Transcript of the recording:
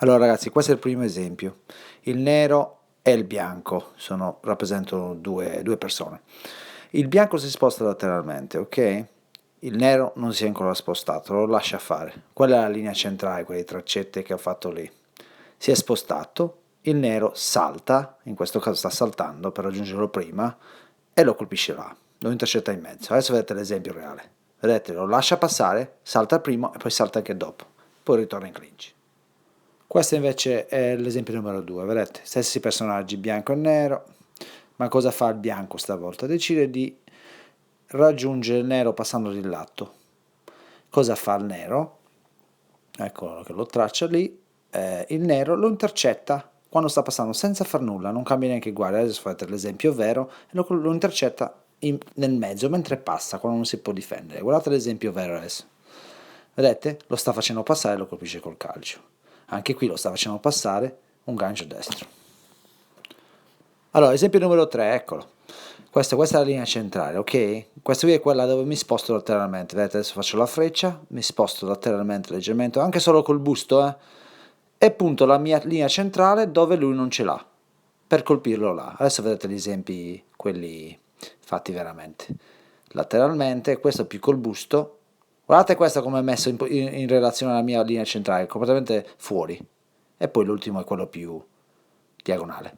Allora ragazzi, questo è il primo esempio. Il nero e il bianco rappresentano due persone. Il bianco si sposta lateralmente, ok? Il nero non si è ancora spostato, lo lascia fare. Quella è la linea centrale, quelle traccette che ho fatto lì. Si è spostato, il nero salta, in questo caso sta saltando per raggiungerlo prima, e lo colpisce là, lo intercetta in mezzo. Adesso vedete l'esempio reale. Vedete, lo lascia passare, salta prima e poi salta anche dopo. Poi ritorna in clinch. Questo invece è l'esempio numero 2, vedete? Stessi personaggi, bianco e nero, ma cosa fa il bianco stavolta? Decide di raggiungere il nero passando di lato. Cosa fa il nero? Eccolo che lo traccia lì, il nero lo intercetta quando sta passando senza far nulla, non cambia neanche guardia. Adesso fate l'esempio vero, lo intercetta nel mezzo mentre passa, quando non si può difendere. Guardate l'esempio vero adesso. Vedete? Lo sta facendo passare e lo colpisce col calcio. Anche qui lo sta facendo passare, un gancio destro. Allora, esempio numero 3, eccolo. Questa è la linea centrale, ok? Questa qui è quella dove mi sposto lateralmente. Vedete, adesso faccio la freccia, mi sposto lateralmente leggermente, anche solo col busto, e punto la mia linea centrale dove lui non ce l'ha, per colpirlo là. Adesso vedete gli esempi, quelli fatti veramente. Lateralmente, questo più col busto. Guardate questo come è messo in relazione alla mia linea centrale, completamente fuori. E poi l'ultimo è quello più diagonale.